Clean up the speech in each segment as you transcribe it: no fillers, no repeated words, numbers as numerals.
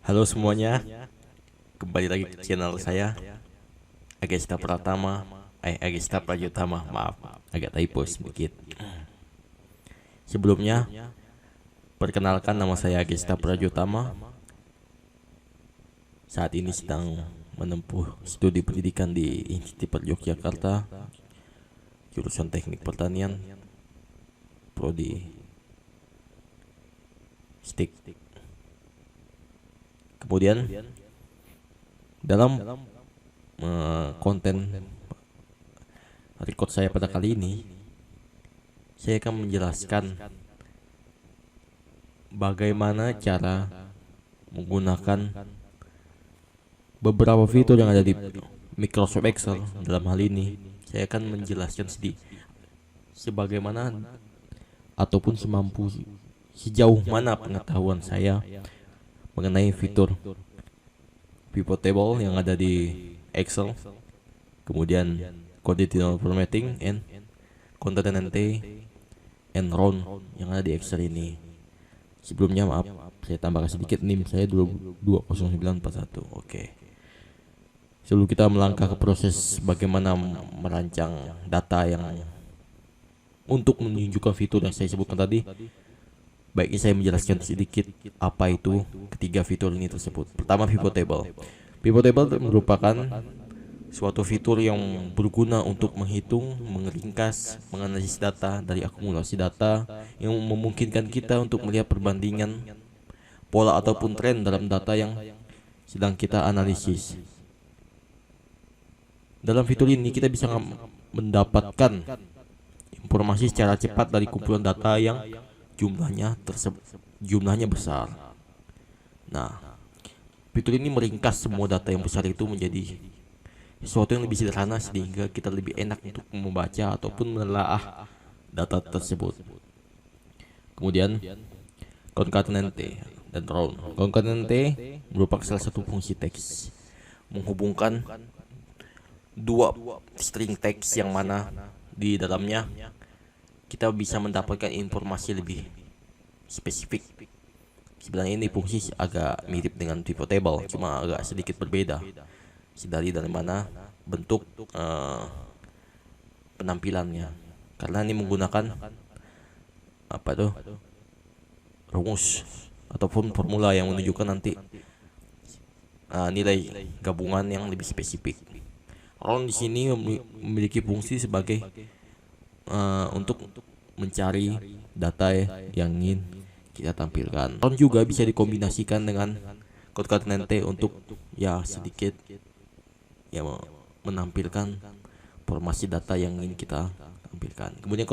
Halo semuanya, kembali lagi ke channel saya, Agesta Prajutama, maaf, agak typo sedikit. Sebelumnya, perkenalkan nama saya Agesta Prajutama. Saat ini sedang menempuh studi pendidikan di Institut Yogyakarta, jurusan Teknik Pertanian, prodi STIK. Kemudian dalam konten record saya pada kali ini, saya akan menjelaskan bagaimana cara menggunakan beberapa fitur yang ada di Microsoft Excel. Dalam hal ini, saya akan menjelaskan sebagaimana ataupun sejauh mana pengetahuan saya mengenai fitur pivot table yang ada di Excel, kemudian conditional formatting and concatenate and round yang ada di Excel ini. Sebelumnya maaf, saya tambahkan sedikit NIM saya 220941. Oke. Sebelum kita melangkah ke proses bagaimana merancang data yang untuk menunjukkan fitur yang saya sebutkan tadi, baiknya saya menjelaskan sedikit apa itu ketiga fitur ini tersebut. Pertama, pivot table. Pivot table merupakan suatu fitur yang berguna untuk menghitung, mengeringkas, menganalisis data dari akumulasi data yang memungkinkan kita untuk melihat perbandingan pola ataupun tren dalam data yang sedang kita analisis. Dalam fitur ini kita bisa mendapatkan informasi secara cepat dari kumpulan data yang jumlahnya besar. Nah, fitur ini meringkas semua data yang besar itu menjadi sesuatu yang lebih sederhana sehingga kita lebih enak untuk membaca ataupun menelaah data tersebut. Kemudian concatenate dan round. Concatenate merupakan salah satu fungsi teks menghubungkan dua string teks yang mana di dalamnya kita bisa mendapatkan informasi lebih spesifik. Sebenarnya ini fungsi agak mirip dengan pivot table, cuma agak sedikit berbeda dari mana bentuk penampilannya. Karena ini menggunakan rumus ataupun formula yang menunjukkan nanti nilai gabungan yang lebih spesifik. Round di sini memiliki fungsi sebagai untuk mencari data yang ingin kita tampilkan. Round juga bisa dikombinasikan dengan concatenate untuk sedikit menampilkan formasi data yang ingin kita tampilkan. Kemudian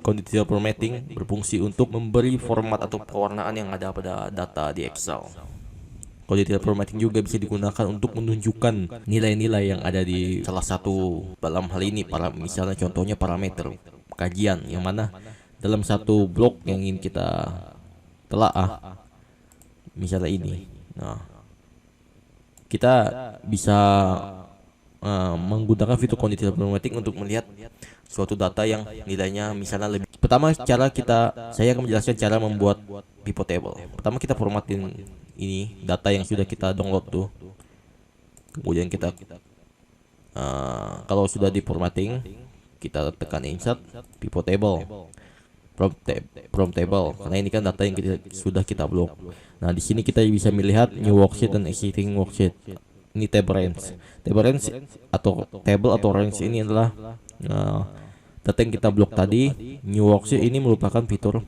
conditional formatting berfungsi untuk memberi format atau pewarnaan yang ada pada data di Excel. Conditional formatting juga bisa digunakan untuk menunjukkan nilai-nilai yang ada di salah satu, dalam hal ini misalnya contohnya parameter kajian, yang mana dalam satu blok yang ingin kita telaah, misalnya ini. Nah, kita bisa menggunakan fitur conditional formatting untuk melihat suatu data yang nilainya misalnya lebih. Pertama, saya akan menjelaskan cara membuat pivot table. Pertama, kita formatin ini data yang sudah kita download tuh. Kemudian kita kalau sudah di formatting, kita tekan insert pivot table from table, karena ini kan data yang sudah kita blok. Nah, di sini kita bisa melihat new worksheet dan existing worksheet. Ini table range. Table atau range ini adalah data yang kita blok tadi. New worksheet ini merupakan fitur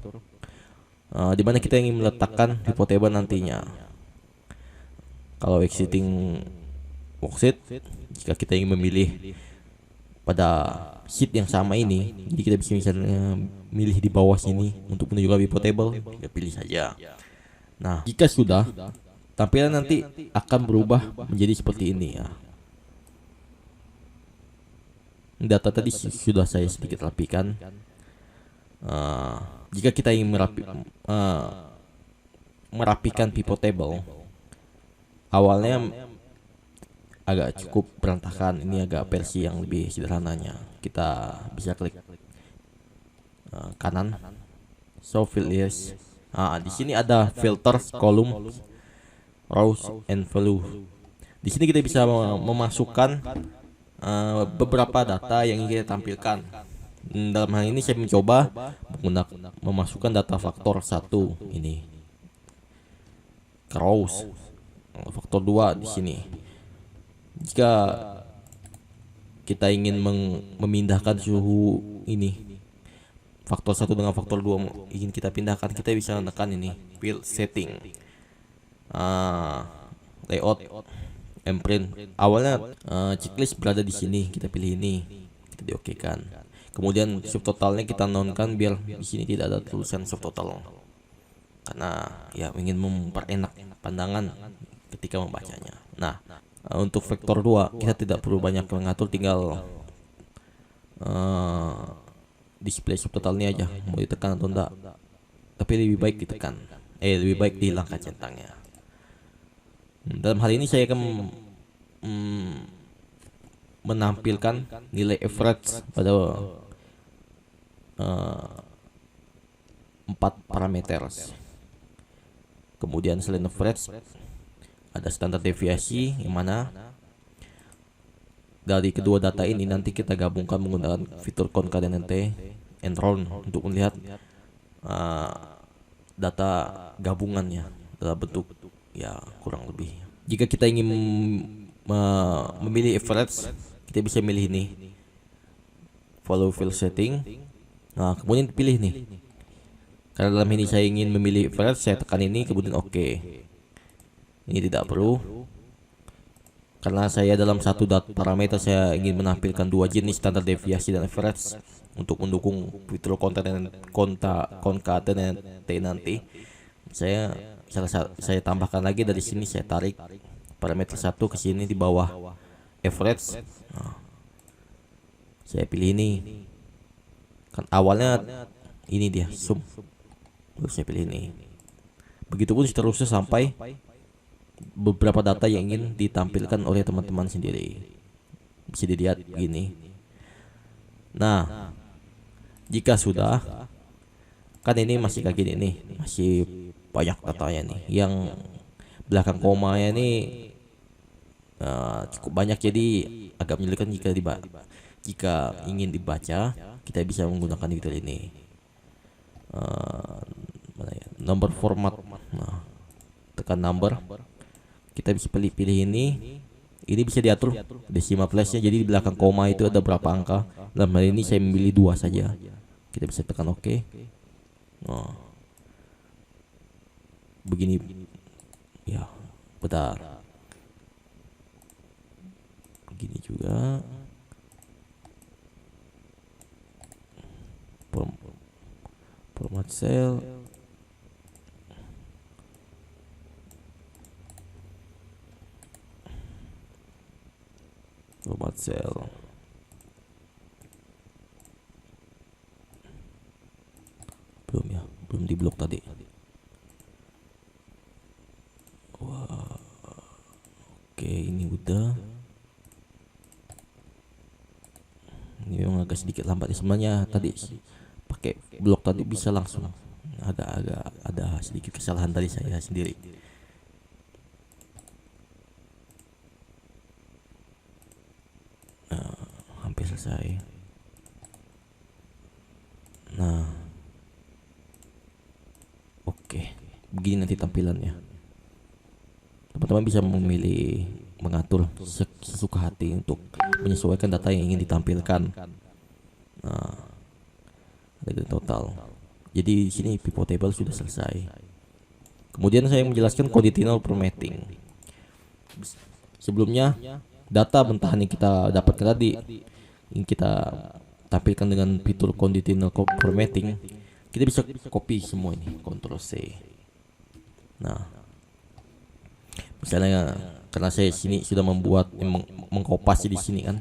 di mana kita ingin meletakkan pivot table nantinya. Kalau existing worksheet, jika kita ingin memilih pada sheet yang sama ini, jadi kita bisa misalnya milih di bawah sini untuk menunjukkan pivot table, kita pilih saja. Nah, jika sudah, tampilan nanti akan berubah menjadi seperti ini ya. Data tadi sudah saya sedikit rapikan. Jika kita ingin merapikan pivot table, awalnya agak cukup berantakan. Ini agak versi yang lebih sederhananya. Kita bisa klik kanan, show fill list. Di sini ada filter kolom rows and value. Di sini kita bisa memasukkan beberapa data yang ingin kita tampilkan. Dalam hal ini saya mencoba memasukkan data faktor 1 ini ke rows, faktor 2 di sini. Jika kita ingin memindahkan suhu ini, faktor 1 dengan faktor 2 ingin kita pindahkan, kita bisa menekan ini field setting, layout, imprint. Awalnya checklist berada di sini, kita pilih ini, kita diokekan. Kemudian subtotalnya kita nonkan biar di sini tidak ada tulisan subtotal, karena ya ingin memperenak pandangan ketika membacanya. Nah, untuk vektor 2 kita tidak perlu banyak mengatur, tinggal display subtotalnya aja mau ditekan atau enggak, tapi lebih baik ditekan, lebih baik dihilangkan centangnya. Dalam hal ini saya akan menampilkan nilai average pada 4 parameter. Kemudian selain average ada standar deviasi, yang mana dari kedua data ini nanti kita gabungkan menggunakan fitur concatenate and round untuk melihat data gabungannya dalam bentuk ya kurang lebih. Jika kita ingin memilih average, kita bisa milih ini follow field setting. Nah, kemudian pilih nih. Karena dalam ini saya ingin memilih average, saya tekan ini kemudian oke. Ini tidak perlu, karena saya dalam satu parameter saya ingin menampilkan 2 jenis standar deviasi dan average untuk mendukung fitur concatenate nanti. Saya tambahkan lagi dari sini, saya tarik parameter 1 ke sini di bawah average. Nah, saya pilih ini, kan awalnya ini dia sum, lalu saya pilih ini. Begitupun seterusnya sampai beberapa data yang ingin ditampilkan oleh teman-teman sendiri. Bisa dilihat begini. Nah, jika sudah, kan ini masih kayak gini nih, masih banyak datanya nih. Yang belakang komanya ini cukup banyak, jadi agak menyulitkan jika ingin dibaca. Kita bisa menggunakan fitur ini, mana ya, number format. Nah, tekan number, kita bisa pilih ini bisa diatur decimal place-nya, jadi di belakang koma itu ada berapa angka. Dalam hal ini saya memilih 2 saja, kita bisa tekan oke. Nah, begini ya, bentar, begini juga. Format cell, format cell. Belum diblok tadi. Wah, oke, ini udah. Ini memang agak sedikit lambat ya, sebenarnya tadi pakai blok tadi bisa langsung. Ada sedikit kesalahan tadi saya sendiri. Hampir selesai. Nah, oke, begini nanti tampilannya. Teman-teman bisa memilih, mengatur sesuka hati untuk menyesuaikan data yang ingin ditampilkan. Nah, ada total. Jadi di sini pivot table sudah selesai. Kemudian saya menjelaskan conditional formatting. Sebelumnya data bentahan yang kita dapatkan tadi, yang kita tampilkan dengan fitur conditional formatting, kita bisa copy semua ini, Ctrl C. Nah, misalnya karena saya sini sudah membuat mengkopas di sini kan,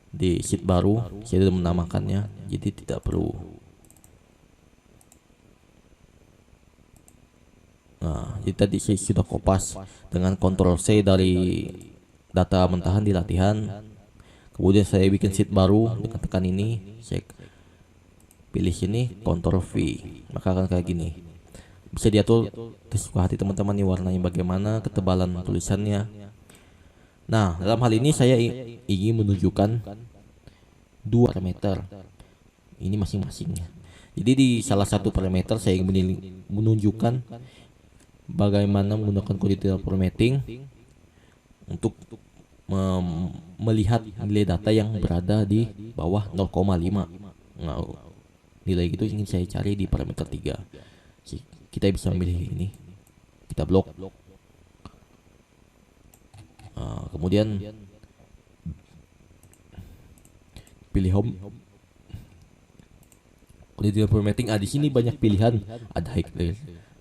di sheet baru saya sudah menamakannya, jadi tidak perlu. Nah, jadi tadi saya sudah kopas dengan Ctrl C dari data mentahan di latihan. Kemudian saya bikin sheet baru dengan tekan ini, saya pilih sini Ctrl V, maka akan kayak gini. Bisa diatur sesuka hati teman-teman nih, warnanya bagaimana, ketebalan tulisannya. Nah, dalam hal ini saya ingin menunjukkan dua parameter ini masing-masingnya. Jadi di salah satu parameter saya ingin menunjukkan bagaimana menggunakan conditional formatting untuk melihat nilai data yang berada di bawah 0,5. Nah, nilai itu ingin saya cari di parameter 3. Kita bisa memilih ini. Kita blok. Kemudian pilih home. Conditional formatting. Di sini banyak pilihan. Ada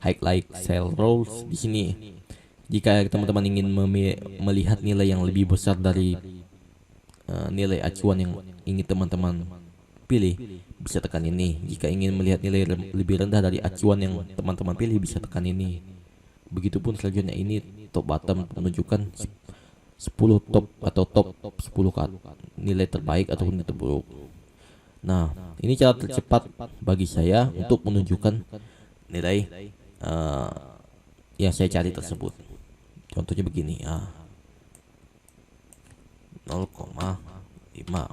highlight cell rows di sini. Jika teman-teman ingin melihat nilai yang lebih besar dari nilai acuan yang ingin teman-teman pilih, bisa tekan ini. Jika ingin melihat nilai lebih rendah dari acuan yang teman-teman pilih, bisa tekan ini. Begitupun selanjutnya, ini top bottom menunjukkan 10 top atau top 10 nilai terbaik ataupun nilai terburuk. Nah, ini cara tercepat bagi saya untuk menunjukkan nilai yang saya cari tersebut. Contohnya begini, 0,5.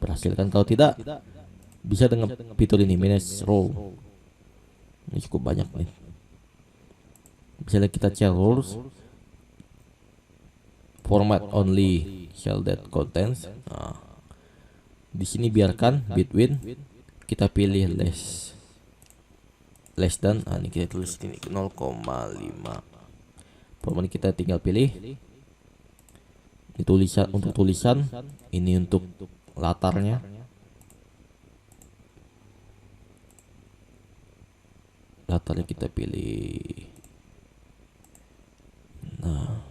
Berhasil kan? Kalau tidak, bisa dengan fitur ini, manage row. Ini cukup banyak nih. Misalnya kita cell rows, format only cell that contains. Di sini biarkan between, kita pilih less than. Ini kita tulis ini 0,5. Format kita tinggal pilih. Ini tulisan, untuk tulisan, ini untuk latarnya. Latarnya kita pilih. Nah,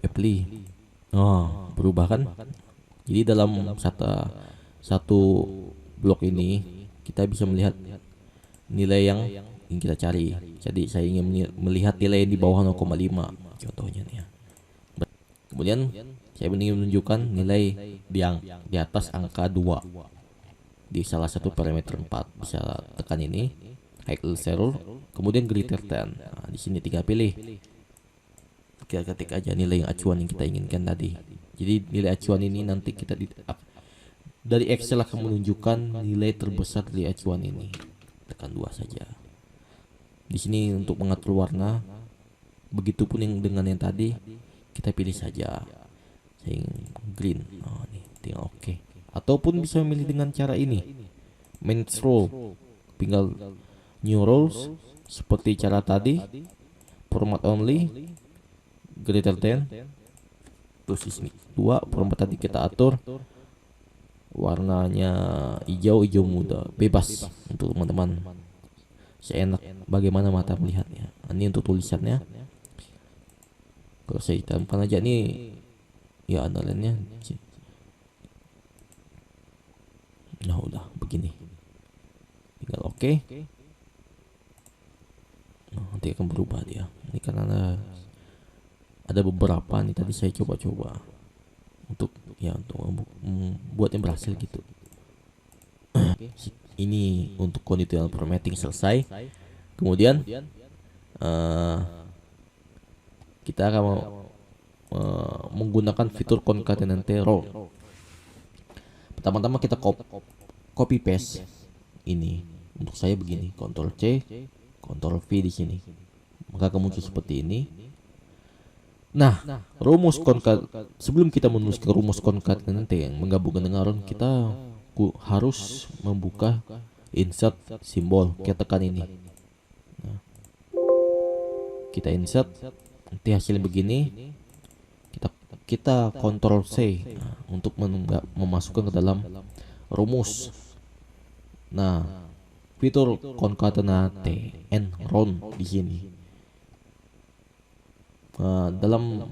apply. Berubah kan? Jadi dalam satu blok ini kita bisa melihat nilai yang ingin kita cari. Jadi saya ingin melihat nilai yang di bawah 0,5 contohnya nih ya. Kemudian saya ingin menunjukkan nilai di atas angka 2 di salah satu parameter 4. Bisa tekan ini, highlight cell, kemudian greater than. Di sini tinggal pilih. Kita ketik aja nilai yang acuan yang kita inginkan tadi. Jadi nilai acuan ini nanti kita dari Excel akan menunjukkan nilai terbesar dari acuan ini. Tekan 2 saja. Di sini untuk mengatur warna, begitupun yang dengan yang tadi, kita pilih saja yang green. Nih, tinggal oke. Ataupun bisa memilih dengan cara ini, manage row, tinggal new rows seperti cara tadi, format only, greater than, terus di sini 2 format tadi kita atur warnanya hijau muda, bebas untuk teman-teman seenak bagaimana mata melihatnya. Ini untuk tulisannya. Kalau saya hitamkan aja nih, ya andalannya. Nah, udah begini, tinggal oke. Nah, nanti akan berubah dia. Ini karena ada beberapa nih tadi saya coba-coba untuk membuat yang berhasil gitu. Ini untuk conditional formatting selesai. Kemudian kita akan menggunakan fitur concatenate row. Pertama-tama kita copy paste ini. Untuk saya begini, Ctrl C, Ctrl V di sini. Maka akan muncul seperti ini. Nah, sebelum kita menulis ke rumus concatenate yang menggabungkan dengan row, kita harus membuka insert simbol. Kita tekan ini. Nah, kita insert. Nanti hasilnya begini. Kita Ctrl C untuk memasukkan ke dalam rumus. Nah, fitur concatenate and round di sini dalam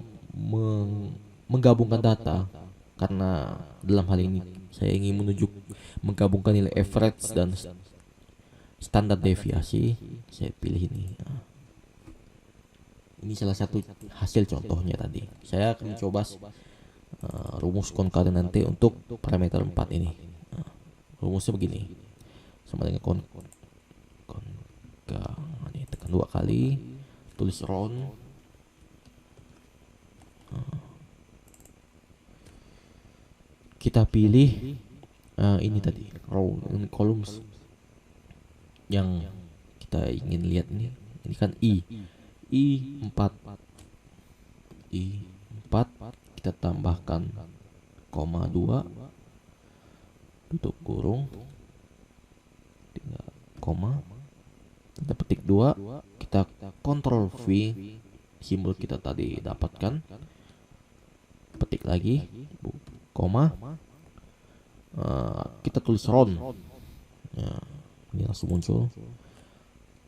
menggabungkan data, karena dalam hal ini saya ingin menggabungkan nilai average dan standar deviasi. Saya pilih ini. Ini salah satu hasil contohnya tadi. Saya akan mencoba rumus concatenate untuk parameter 4 ini. Rumusnya begini. sama dengan ini tekan 2 kali, tulis round. Kita pilih ini tadi row columns yang kita ingin lihat nih. Ini kan I4 kita tambahkan koma 2 tutup kurung tinggal koma, kita petik 2, kita Ctrl V simbol kita tadi dapatkan, petik lagi koma, kita tulis round ya, ini langsung muncul.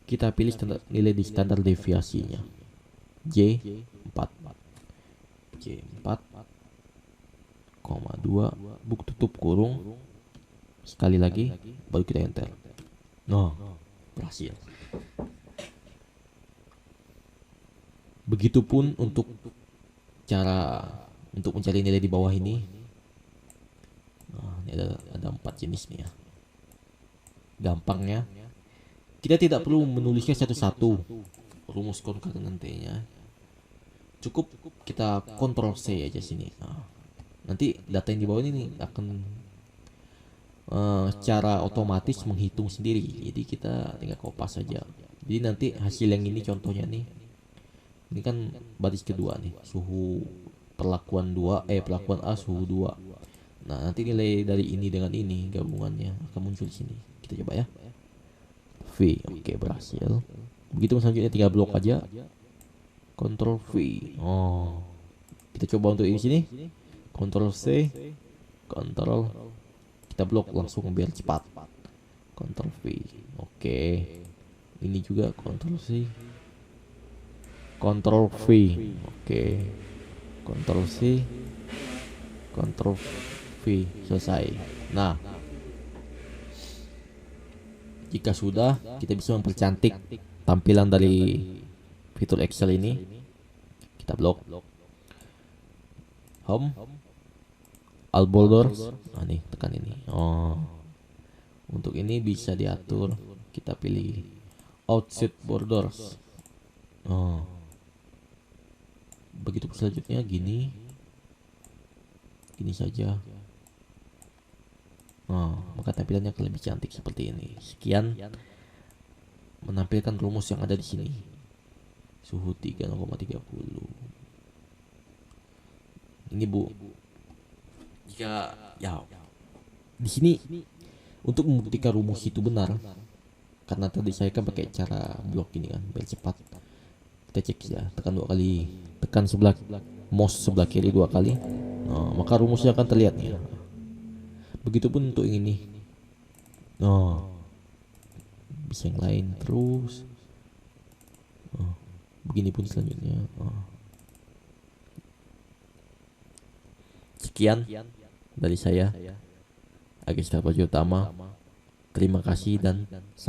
Kita pilih nilai di standar deviasinya J4 koma 2 tutup kurung sekali lagi, baru kita enter. Berhasil. Begitupun untuk cara untuk mencari nilai di bawah ini. Ini ada 4 jenis nih ya. Gampangnya, kita tidak perlu menulisnya satu-satu rumus konkatenan T-nya. Cukup kita Ctrl C aja sini. Nanti data yang di bawah ini akan secara otomatis menghitung sendiri. Jadi kita tinggal kopas saja. Jadi nanti hasil yang ini contohnya nih. Ini kan baris kedua nih, suhu perlakuan A suhu 2. Nah, nanti nilai dari ini dengan ini gabungannya akan muncul di sini. Kita coba ya. V, oke, berhasil. Begitu selanjutnya tinggal blok aja. Ctrl V. Kita coba untuk ini sini. Ctrl C, Ctrl, kita blok langsung biar cepat. Ctrl V. Oke. Ini juga Ctrl C, Ctrl V. Oke. Ctrl C, Ctrl V, selesai. Nah, jika sudah, kita bisa mempercantik tampilan dari fitur Excel ini. Kita blok home, all borders. Nih tekan ini. Untuk ini bisa diatur. Kita pilih outside borders. Begitu selanjutnya gini saja. Maka tampilannya akan lebih cantik seperti ini. Sekian menampilkan rumus yang ada di sini. Suhu 3,30. Ini Bu. Jika ya di sini untuk membuktikan rumus itu benar, karena tadi saya kan pakai cara blok ini kan biar cepat. Kita cek ya, tekan 2 kali, tekan mouse sebelah kiri 2 kali. Maka rumusnya akan terlihat nih. Begitupun untuk ini. Bisa yang lain terus. Begini pun selanjutnya. Sekian dari saya, Agus Utama. Terima kasih dan sampai